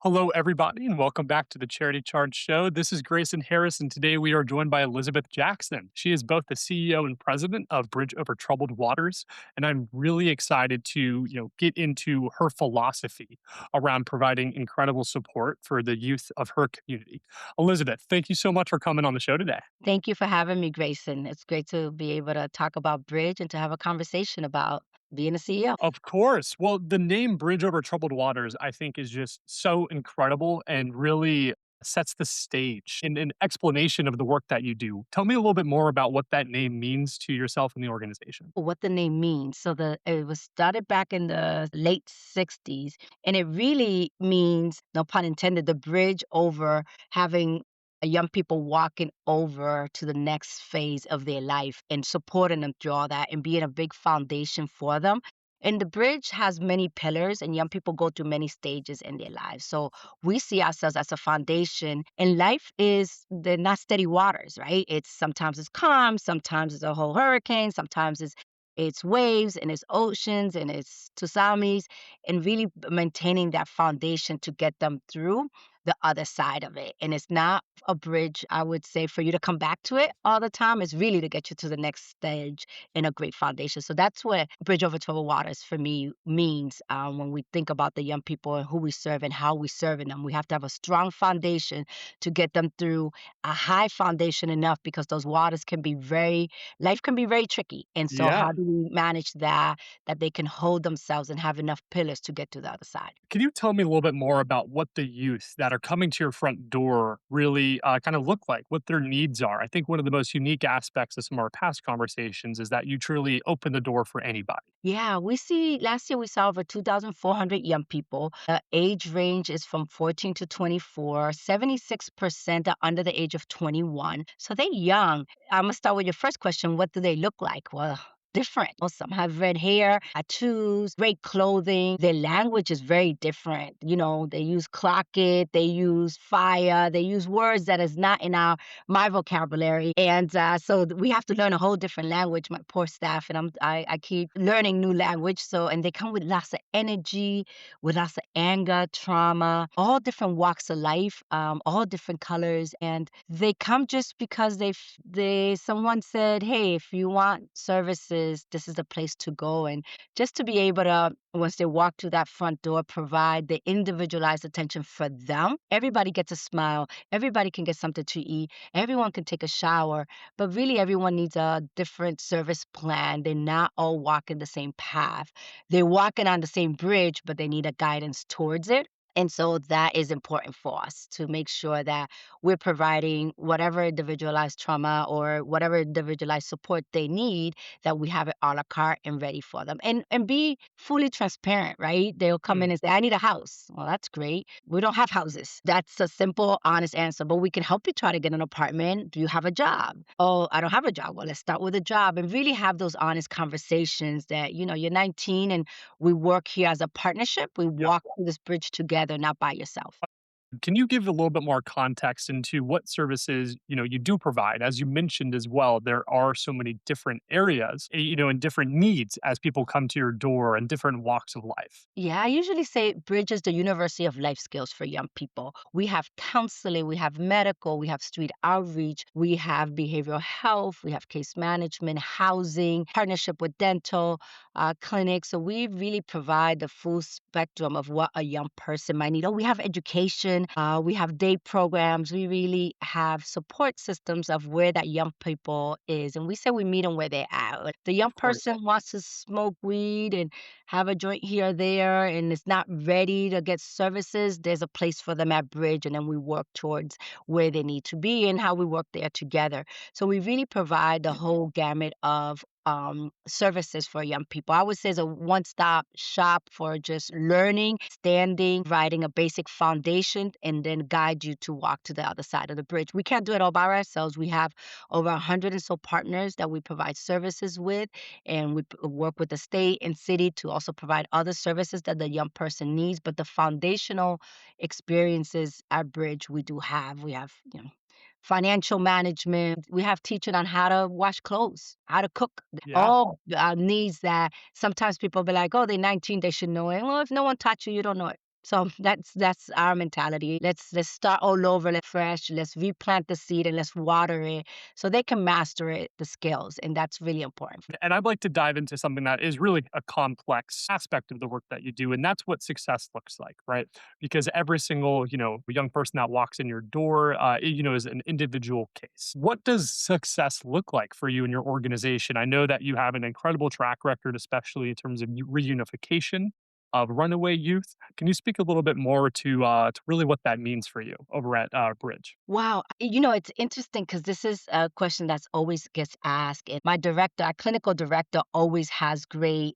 Hello, everybody, and welcome back to the Charity Charge Show. This is Grayson Harris, and today we are joined by Elizabeth Jackson. She is both the CEO and president of Bridge Over Troubled Waters, and I'm really excited to get into her philosophy around providing incredible support for the youth of her community. Elizabeth, thank you so much for coming on the show today. Thank you for having me, Grayson. It's great to be able to talk about bridge and to have a conversation about being a CEO. Of course. Well, the name Bridge Over Troubled Waters, I think, is just so incredible and really sets the stage in an explanation of the work that you do. Tell me a little bit more about what that name means to yourself and the organization. What the name means. It was started back in the late 60s, and it really means, no pun intended, the bridge over having young people walking over to the next phase of their life and supporting them through all that and being a big foundation for them. And the bridge has many pillars, and young people go through many stages in their lives. So we see ourselves as a foundation, and life is they're not steady waters, right? It's sometimes it's calm, sometimes it's a whole hurricane, sometimes it's waves and it's oceans and it's tsunamis, and really maintaining that foundation to get them through the other side of it. And it's not a bridge, I would say, for you to come back to it all the time. It's really to get you to the next stage in a great foundation. So that's what Bridge Over Troubled Waters for me means when we think about the young people and who we serve and how we serving them. We have to have a strong foundation to get them through a high foundation enough because those waters can be life can be very tricky. And so Yeah. how do we manage that they can hold themselves and have enough pillars to get to the other side? Can you tell me a little bit more about what the youth that are coming to your front door really kind of look like, what their needs are? I think one of the most unique aspects of some of our past conversations is that you truly open the door for anybody. Yeah, we see last year we saw over 2,400 young people. The age range is from 14 to 24. 76% are under the age of 21. So they're young. I'm going to start with your first question. What do they look like? Well, different. Well, some have red hair, tattoos, great clothing. Their language is very different. They use clock it, they use fire, they use words that is not in my vocabulary. And we have to learn a whole different language, my poor staff. And I keep learning new language. And they come with lots of energy, with lots of anger, trauma, all different walks of life, all different colors. And they come just because someone said, hey, if you want services, this is the place to go. And just to be able to, once they walk through that front door, provide the individualized attention for them. Everybody gets a smile. Everybody can get something to eat. Everyone can take a shower. But really, everyone needs a different service plan. They're not all walking the same path. They're walking on the same bridge, but they need a guidance towards it. And so that is important for us to make sure that we're providing whatever individualized trauma or whatever individualized support they need, that we have it a la carte and ready for them. And be fully transparent, right? They'll come in Mm. and say, I need a house. Well, that's great. We don't have houses. That's a simple, honest answer. But we can help you try to get an apartment. Do you have a job? Oh, I don't have a job. Well, let's start with a job and really have those honest conversations that, you're 19 and we work here as a partnership. We Yeah. walk through this bridge together, not by yourself. Can you give a little bit more context into what services, you do provide? As you mentioned as well, there are so many different areas, and different needs as people come to your door and different walks of life. Yeah, I usually say Bridge is the University of Life Skills for young people. We have counseling, we have medical, we have street outreach, we have behavioral health, we have case management, housing, partnership with dental clinics. So we really provide the full spectrum of what a young person might need. Oh, we have education, we have day programs. We really have support systems of where that young people is. And we say we meet them where they're at. Like, the young Of course. person wants to smoke weed and have a joint here or there and is not ready to get services, there's a place for them at Bridge. And then we work towards where they need to be and how we work there together. So we really provide the whole gamut of services for young people. I would say it's a one-stop shop for just learning, standing, providing a basic foundation, and then guide you to walk to the other side of the bridge. We can't do it all by ourselves. We have over 100 and so partners that we provide services with, and we work with the state and city to also provide other services that the young person needs. But the foundational experiences at Bridge we do have. We have, financial management. We have teaching on how to wash clothes, how to cook, Yeah. all needs that sometimes people be like, oh, they're 19, they should know it. Well, if no one taught you, you don't know it. So that's our mentality. Let's start all over, let's fresh, let's replant the seed and let's water it so they can master it, the skills, and that's really important. And I'd like to dive into something that is really a complex aspect of the work that you do, and that's what success looks like, right? Because every single, young person that walks in your door, is an individual case. What does success look like for you and your organization? I know that you have an incredible track record, especially in terms of reunification of runaway youth. Can you speak a little bit more to really what that means for you over at Bridge? Wow. It's interesting because this is a question that's always gets asked. And my director, our clinical director, always has great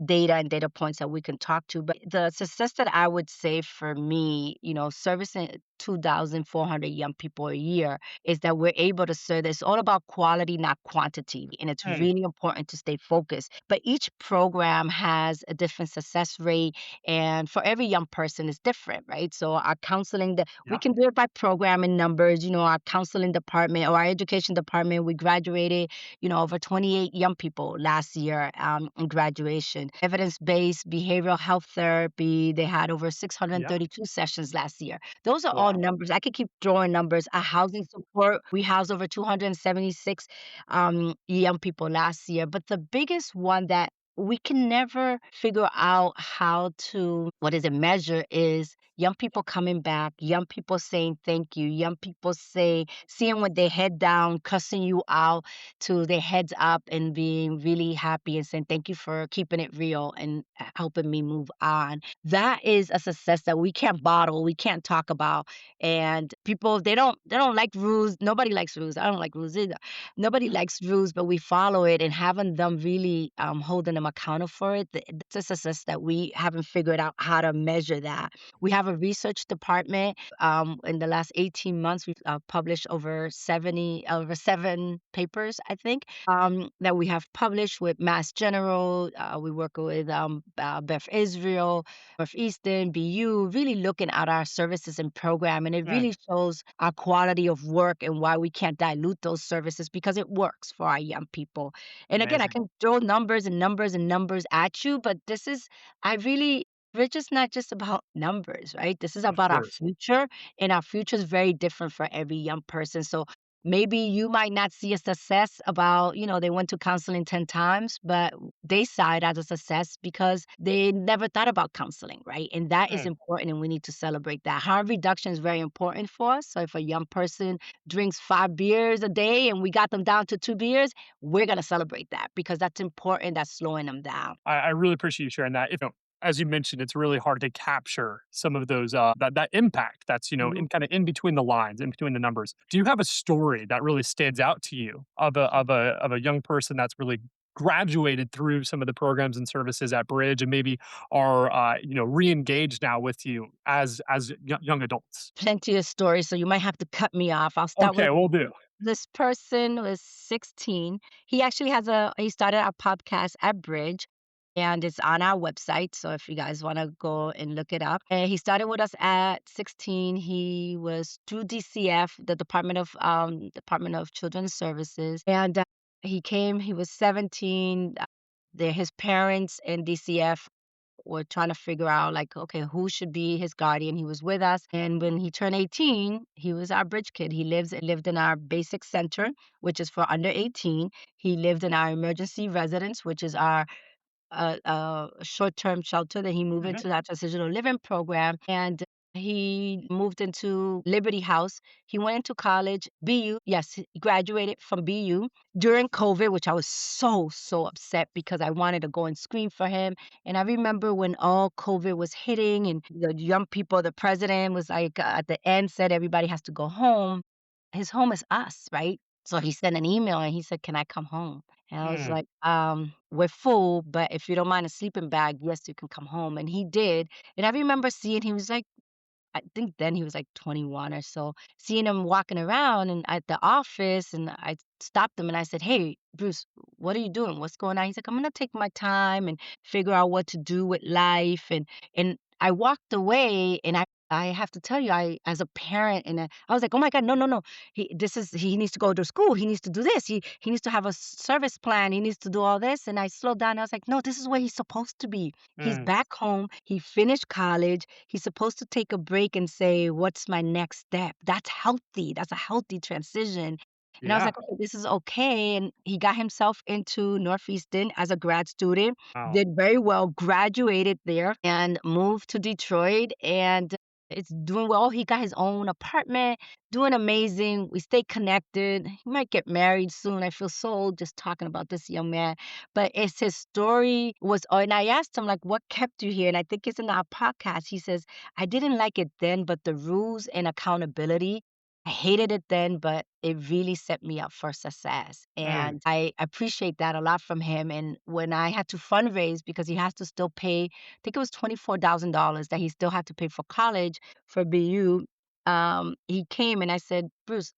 data and data points that we can talk to. But the success that I would say for me, servicing 2,400 young people a year is that we're able to serve. It's all about quality, not quantity. And it's Mm, really important to stay focused. But each program has a different success rate. And for every young person, is different, right? So our counseling, we yeah, can do it by program and numbers. Our counseling department or our education department, we graduated, over 28 young people last year in graduation. Evidence-based behavioral health therapy, they had over yeah, 632 sessions last year. Those are all wow, numbers. I could keep throwing numbers. Our housing support, we housed over 276 young people last year. But the biggest one that we can never figure out how to, what is it, measure is young people coming back, young people saying thank you, young people seeing with their head down, cussing you out to their heads up and being really happy and saying thank you for keeping it real and helping me move on. That is a success that we can't bottle, we can't talk about. And people, they don't like rules. Nobody likes rules. I don't like rules either. Nobody likes rules, but we follow it and having them really holding them accountable for it. That's a success that we haven't figured out how to measure that. We have a research department. In the last 18 months, we've published over 7 papers, I think, that we have published with Mass General. We work with Beth Israel, Northeastern, BU, really looking at our services and program. And it mm, really shows our quality of work and why we can't dilute those services because it works for our young people. And again, I amazing, can throw numbers and numbers and numbers at you, but I really, we're just not just about numbers, right? This is of about our course. future, and our future is very different for every young person. So maybe you might not see a success about, they went to counseling 10 times, but they saw it as a success because they never thought about counseling, right? And that is Mm. important, and we need to celebrate that. Harm reduction is very important for us. So if a young person drinks 5 beers a day and we got them down to 2 beers, we're going to celebrate that because that's important. That's slowing them down. I really appreciate you sharing that. As you mentioned, it's really hard to capture some of those that impact that's Mhm. in kind of in between the lines, in between the numbers. Do you have a story that really stands out to you of a young person that's really graduated through some of the programs and services at Bridge and maybe are re-engaged now with you as young adults? Plenty of stories, so you might have to cut me off. I'll start Okay, with we'll do. this person was 16. He started our podcast at Bridge, and it's on our website, so if you guys wanna go and look it up. And he started with us at 16. He was through DCF, the Department of Children's Services, and, he was 17. His parents in DCF were trying to figure out like, okay, who should be his guardian. He was with us. And when he turned 18, he was our bridge kid. He lived in our basic center, which is for under 18. He lived in our emergency residence, which is our short-term shelter. That he moved Mhm. into that transitional living program, and he moved into Liberty House. He went into college, BU. Yes, he graduated from BU during COVID, which I was so upset because I wanted to go and scream for him. And I remember when all COVID was hitting, and the young people, the president was like at the end said everybody has to go home. His home is us, right? So he sent an email and he said, "Can I come home?" And I was Mm, like, we're full, but if you don't mind a sleeping bag, yes, you can come home." And he did. And I remember seeing he was like, I think then he was like 21 or so, seeing him walking around and at the office. And I stopped him and I said, "Hey, Bruce, what are you doing? What's going on?" He's like, "I'm gonna take my time and figure out what to do with life." And I walked away and I I have to tell you, I as a parent and I was like, "Oh my god, no, no, no. He needs to go to school. He needs to do this. He needs to have a service plan. He needs to do all this." And I slowed down. I was like, "No, this is where he's supposed to be. He's Mm, back home. He finished college. He's supposed to take a break and say, 'What's my next step?' That's healthy. That's a healthy transition." And I was yeah. like, "Okay, this is okay." And he got himself into Northeastern as a grad student, Wow. did very well, graduated there, and moved to Detroit. And it's doing well. He got his own apartment, doing amazing. We stay connected. He might get married soon. I feel so old just talking about this young man. But it's his story was, oh, and I asked him, like, what kept you here? And I think it's in our podcast. He says, I didn't like it then, but the rules and accountability, I hated it then, but it really set me up for success. Mm, And I appreciate that a lot from him. And when I had to fundraise because he has to still pay, I think it was $24,000 that he still had to pay for college for BU. He came and I said, Bruce,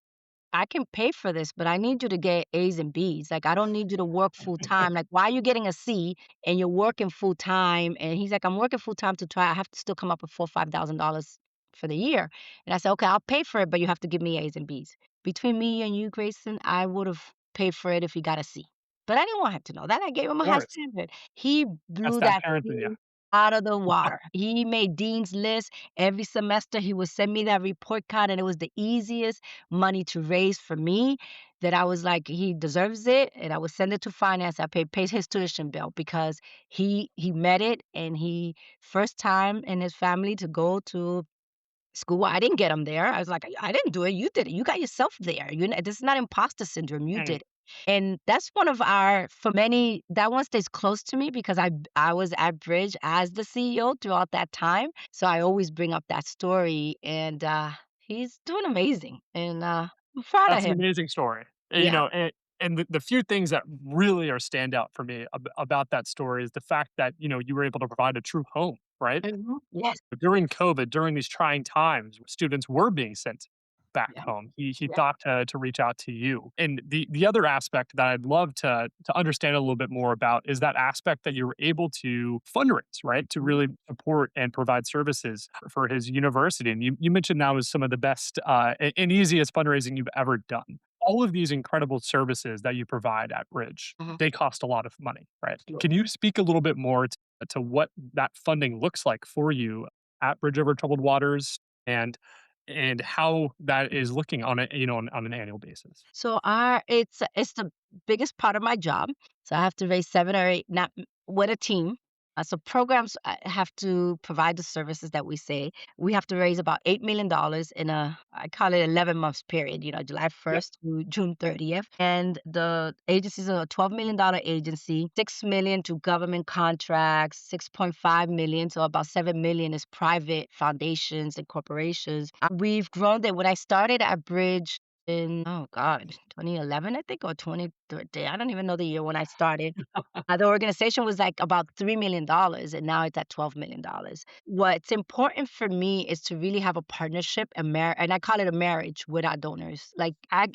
I can pay for this, but I need you to get A's and B's. Like, I don't need you to work full time. Like, why are you getting a C and you're working full time? And he's like, I'm working full time to try. I have to still come up with $4,000 or $5,000 for the year. And I said, okay, I'll pay for it, but you have to give me A's and B's. Between me and you, Grayson, I would have paid for it if he got a C. But I didn't want him to know that. I gave him a of high course. standard. He That's blew that that parent in you. C out of the water. He made dean's list every semester. He would send me that report card, and it was the easiest money to raise for me that I was like, "He deserves it," and I would send it to finance. I paid his tuition bill because he met it, and he first time in his family to go to school. I didn't get him there. I was like, I didn't do it. You did it. You got yourself there. You know, this is not imposter syndrome. You Mm, did it." And that's one of our for many that one stays close to me because I was at Bridge as the CEO throughout that time. So I always bring up that story and he's doing amazing and I'm proud of that's an him. amazing story. You Yeah. know, and the few things that really are standout for me about that story is the fact that, you know, you were able to provide a true home, right? Mhm. Yes. During Yes. COVID, during these trying times, students were being sent back Yeah. home. He Yeah. thought to reach out to you. And the other aspect that I'd love to understand a little bit more about is that aspect that you were able to fundraise, right? To Mhm. really support and provide services for his university. And you mentioned that was some of the best and easiest fundraising you've ever done. All of these incredible services that you provide at Bridge, Mhm. they cost a lot of money, right? Sure. Can you speak a little bit more to what that funding looks like for you at Bridge Over Troubled Waters and how that is looking on a on an annual basis. So our it's the biggest part of my job. So I have to raise 7 or 8 not with a team. So programs have to provide the services that we say. We have to raise about $8 million in a I call it 11 months period, you know, July Yep. 1st to June 30th. And the agencies are a $12 million agency, 6 million to government contracts, 6.5 million, so about 7 million is private foundations and corporations. We've grown that when I started at Bridge in, oh god, 2011, I think, or 2013. I don't even know the year when I started. The organization was like about $3 million, and now it's at $12 million. What's important for me is to really have a partnership and I call it a marriage with our donors. Like I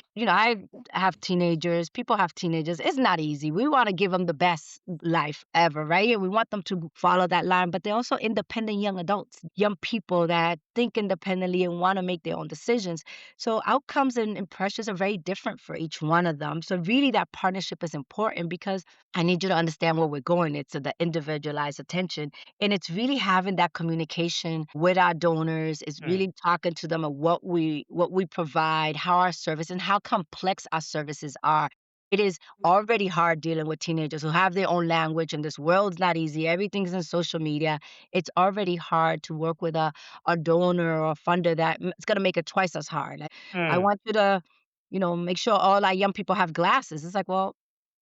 have teenagers. People have teenagers. It's not easy. We want to give them the best life ever, right? And we want them to follow that line. But they're also independent young adults, young people that think independently and want to make their own decisions. So outcomes and impressions are very different for each one of them. So really, that partnership is important because I need you to understand where we're going. It's the individualized attention. And it's really having that communication with our donors. It's Mm, really talking to them of what we provide, how our service and how complex our services are. It is already hard dealing with teenagers who have their own language and this world's not easy. Everything's in social media. It's already hard to work with a donor or a funder that it's gonna make it twice as hard. Like, I mm, want you to, make sure all our young people have glasses. It's like, well,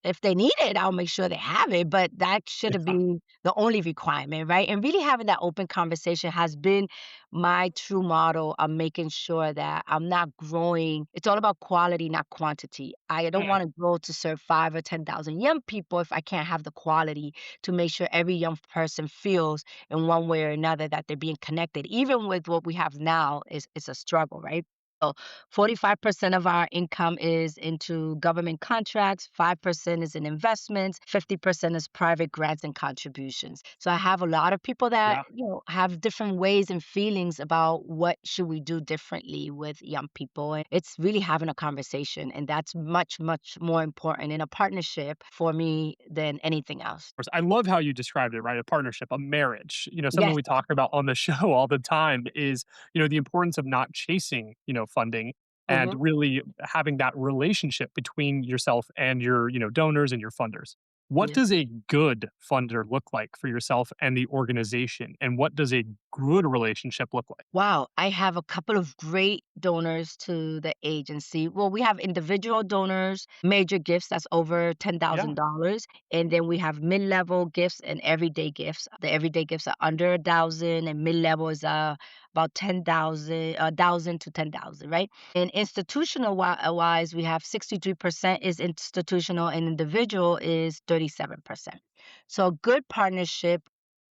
if they need it, I'll make sure they have it, but that shouldn't yeah, be the only requirement, right? And really having that open conversation has been my true model of making sure that I'm not growing. It's all about quality, not quantity. I don't mm, want to grow to serve 5 or 10,000 young people if I can't have the quality to make sure every young person feels in one way or another that they're being connected. Even with what we have now is it's a struggle, right? So 45% of our income is into government contracts, 5% is in investments, 50% is private grants and contributions. So I have a lot of people that, Yeah. have different ways and feelings about what should we do differently with young people. And it's really having a conversation, and that's much, much more important in a partnership for me than anything else. Course, I love how you described it, right? A partnership, a marriage. Something Yes. we talk about on the show all the time is, the importance of not chasing, funding and Hmm. really having that relationship between yourself and your, donors and your funders. What Yes. does a good funder look like for yourself and the organization? And what does a good relationship look like? Wow, I have a couple of great donors to the agency. Well, we have individual donors, major gifts that's over Yeah. $10,000, and then we have mid-level gifts and everyday gifts. The everyday gifts are under 1,000, and mid-level is about 10,000, 1,000 to 10,000, right? And institutional wise, we have 63% is institutional, and individual is 37%. So a good partnership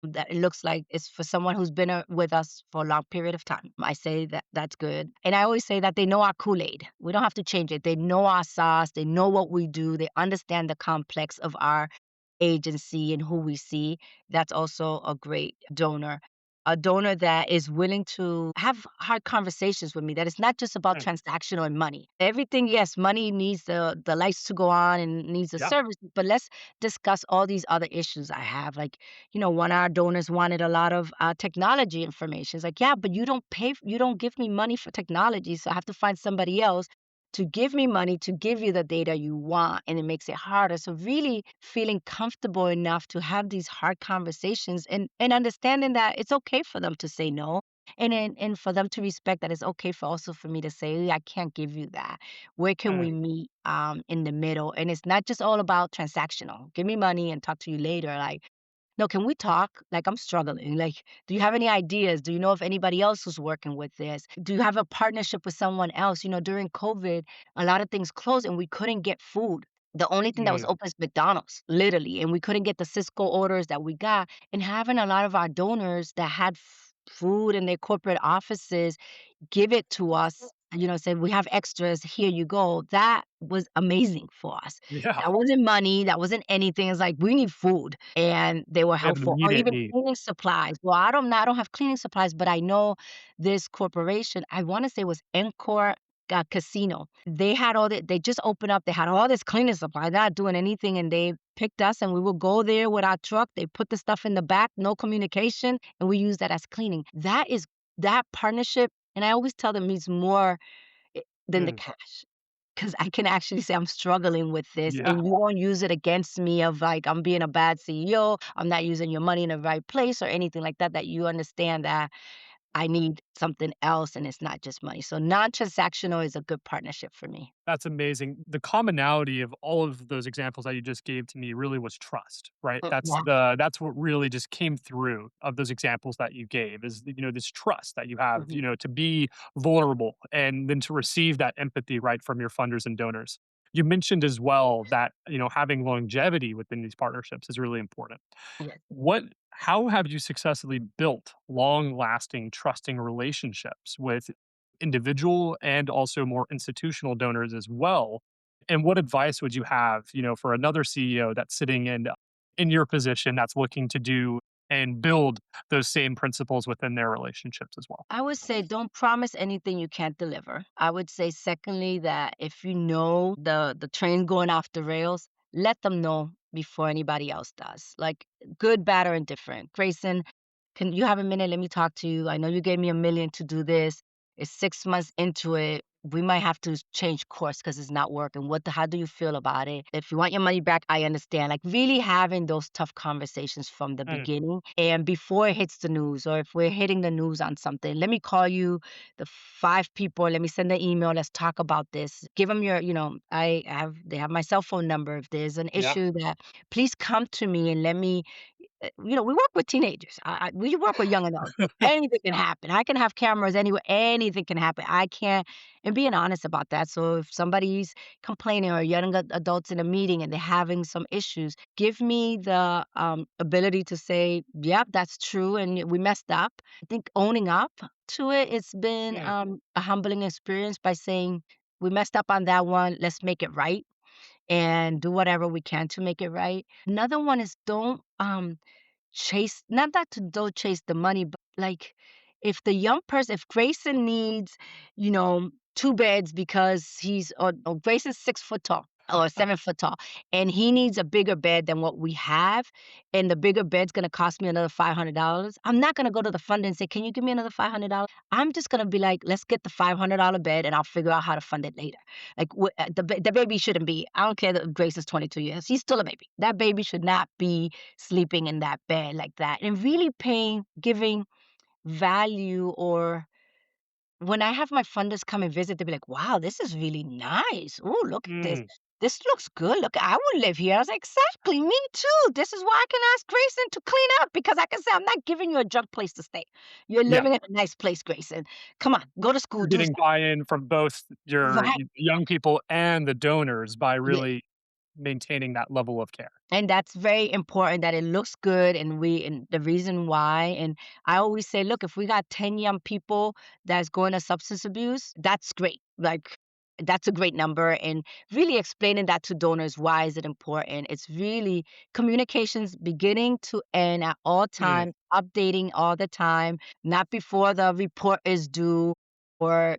that it looks like it's for someone who's been with us for a long period of time. I say that that's good. And I always say that they know our Kool-Aid. We don't have to change it. They know our sauce. They know what we do. They understand the complex of our agency and who we see. That's also a great donor. A donor that is willing to have hard conversations with me, that it's not just about Mm. transactional and money. Everything, yes, money needs the lights to go on and needs the Yeah. service, but let's discuss all these other issues I have. Like, one of our donors wanted a lot of technology information. It's like, yeah, but you don't give me money for technology, so I have to find somebody else to give me money to give you the data you want, and it makes it harder. So really feeling comfortable enough to have these hard conversations, and understanding that it's okay for them to say no. And for them to respect that it's okay for also for me to say, "Yeah, I can't give you that. Where can Mm. we meet in the middle?" And it's not just all about transactional. Give me money and talk to you later. Like, no, can we talk? Like, I'm struggling. Like, do you have any ideas? Do you know if anybody else who's working with this? Do you have a partnership with someone else? During COVID, a lot of things closed and we couldn't get food. The only thing that was Mm. open is McDonald's, literally. And we couldn't get the Cisco orders that we got. And having a lot of our donors that had food in their corporate offices give it to us, said, "We have extras, here you go." That was amazing for us. Yeah. That wasn't money, that wasn't anything, it's like, "We need food," and they were We have an helpful, or immediate even need. cleaning supplies. Well, I don't have cleaning supplies, but I know this corporation, I wanna say it was Encore Casino. They just opened up, they had all this cleaning supply, not doing anything, and they picked us, and we would go there with our truck, they put the stuff in the back, no communication, and we use that as cleaning. That partnership, and I always tell them, means more than the Mm. cash, because I can actually say I'm struggling with this, Yeah. and you won't use it against me of like I'm being a bad CEO, I'm not using your money in the right place or anything like that. That you understand that I need something else, and it's not just money. So non-transactional is a good partnership for me. That's amazing. The commonality of all of those examples that you just gave to me really was trust, right? Yeah. That's what really just came through of those examples that you gave is, this trust that you have, Mhm. to be vulnerable and then to receive that empathy, right, from your funders and donors. You mentioned as well that, having longevity within these partnerships is really important. Yes. How have you successfully built long-lasting, trusting relationships with individual and also more institutional donors as well? And what advice would you have, for another CEO that's sitting in your position that's looking to do and build those same principles within their relationships as well? I would say don't promise anything you can't deliver. I would say secondly that if you know the train going off the rails, let them know before anybody else does. Like good, bad, or indifferent. Grayson, can you have a minute? Let me talk to you. I know you gave me 1 million to do this. It's 6 months into it. We might have to change course because it's not working. How do you feel about it? If you want your money back, I understand. Like really having those tough conversations from the Mm. beginning and before it hits the news, or if we're hitting the news on something, let me call you, the 5 people, let me send an email. Let's talk about this. Give them they have my cell phone number. If there's an Yeah. issue that, please come to me and let me we work with teenagers. We work with young adults. Anything can happen. I can have cameras anywhere. Anything can happen. I can't, and being honest about that. So if somebody's complaining or young adults in a meeting and they're having some issues, give me the ability to say, "Yep, that's true, and we messed up." I think owning up to it, it's been Mm, a humbling experience by saying, "We messed up on that one. Let's make it right." And do whatever we can to make it right. Another one is don't chase, not that to don't chase the money, but like if Grayson needs, 2 beds because or Grayson's 6 foot tall or 7 foot tall, and he needs a bigger bed than what we have, and the bigger bed's gonna cost me another $500. I'm not gonna go to the fund and say, "Can you give me another $500?" I'm just gonna be like, "Let's get the $500 bed, and I'll figure out how to fund it later." Like, the baby shouldn't be, I don't care that Grace is 22 years, he's still a baby. That baby should not be sleeping in that bed like that, and really giving value. Or when I have my funders come and visit, they'll be like, "Wow, this is really nice. Oh, look at this. mm, This looks good. Look, I would live here." I was like, "Exactly, me too. This is why I can ask Grayson to clean up because I can say, I'm not giving you a junk place to stay. You're yeah. living in a nice place, Grayson. Come on, go to school, You're do getting stuff." buy-in from both your Right. young people and the donors by really maintaining that level of care. And that's very important that it looks good, and the reason why. And I always say, look, if we got 10 young people that's going to substance abuse, that's great. Like, that's a great number. And really explaining that to donors, why is it important? It's really communications beginning to end at all Mm, times, updating all the time, not before the report is due, or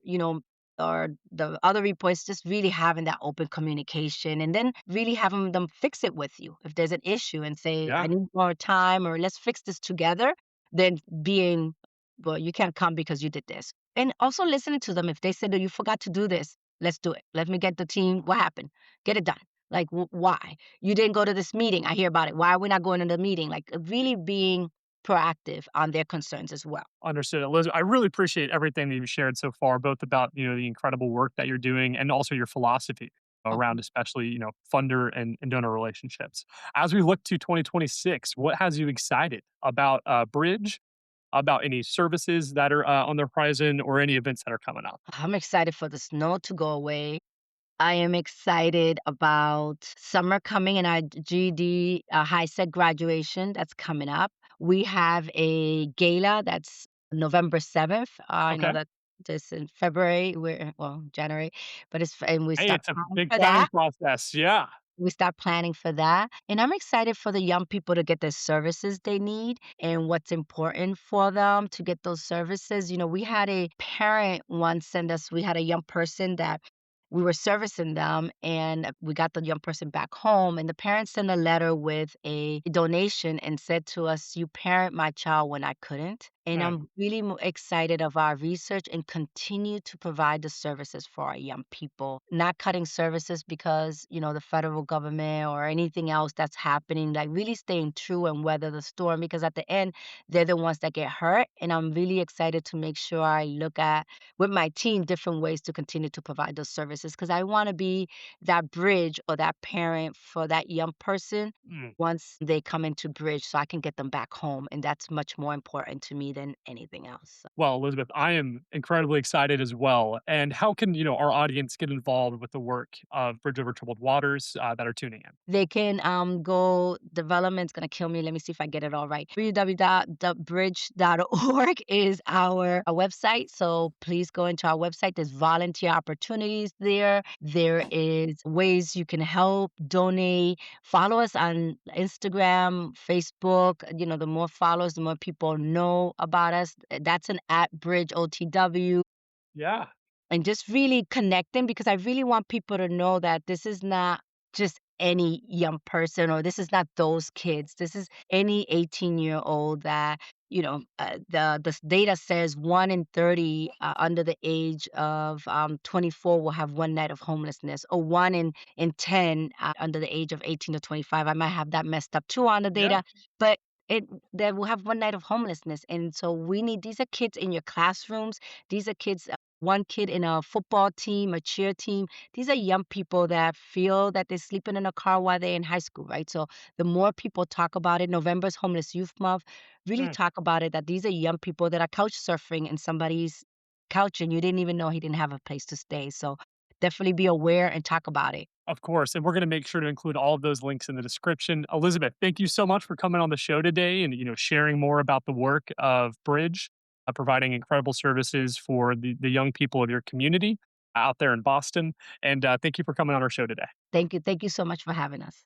or the other reports, just really having that open communication, and then really having them fix it with you if there's an issue and say, "I yeah, need more time," or "Let's fix this together," then being, "Well, you can't come because you did this." And also listening to them. If they said that you forgot to do this, let's do it. Let me get the team. What happened? Get it done. Like, why? You didn't go to this meeting. I hear about it. Why are we not going to the meeting? Like, really being proactive on their concerns as well. understood. Elizabeth, I really appreciate everything that you've shared so far, both about, the incredible work that you're doing and also your philosophy around especially, funder and donor relationships. As we look to 2026, what has you excited about Bridge, about any services that are on the horizon or any events that are coming up? I'm excited for the snow to go away. I am excited about summer coming and our GED high set graduation that's coming up. We have a gala that's November 7th. I know Okay. that this in February, well, January, but and we Hey, start it's a planning big for planning that. process. Yeah. We start planning for that. And I'm excited for the young people to get the services they need and what's important for them to get those services. We had a parent once send us, we had a young person that we were servicing them, and we got the young person back home, and the parent sent a letter with a donation and said to us, "You parent my child when I couldn't." And Man. I'm really excited of our research and continue to provide the services for our young people, not cutting services because, the federal government or anything else that's happening, like really staying true and weather the storm, because at the end, they're the ones that get hurt. And I'm really excited to make sure I look at with my team different ways to continue to provide those services because I want to be that bridge or that parent for that young person Mm. once they come into bridge so I can get them back home, and that's much more important to me than anything else. Well, Elizabeth, I am incredibly excited as well. And how can, our audience get involved with the work of Bridge Over Troubled Waters that are tuning in? They can go, development's gonna kill me. Let me see if I get it all right. www.thebridge.org is our website. So please go into our website. There's volunteer opportunities there. There is ways you can help, donate, follow us on Instagram, Facebook. The more followers, the more people know about us. That's an at Bridge OTW, Yeah. and just really connecting because I really want people to know that this is not just any young person, or this is not those kids. This is any 18-year-old that, the data says 1 in 30 under the age of 24 will have one night of homelessness, or 1 in 10 under the age of 18 to 25. I might have that messed up too on the Yeah. data, but it they will have one night of homelessness. And so we need, these are kids in your classrooms. These are kids one kid in a football team, a cheer team. These are young people that feel that they're sleeping in a car while they're in high school, right? So the more people talk about it, November's Homeless Youth Month, really Mm. talk about it that these are young people that are couch surfing in somebody's couch and you didn't even know he didn't have a place to stay. So definitely be aware and talk about it. Of course, and we're gonna make sure to include all of those links in the description. Elizabeth, thank you so much for coming on the show today and, sharing more about the work of Bridge, providing incredible services for the young people of your community out there in Boston. And thank you for coming on our show today. Thank you. Thank you so much for having us.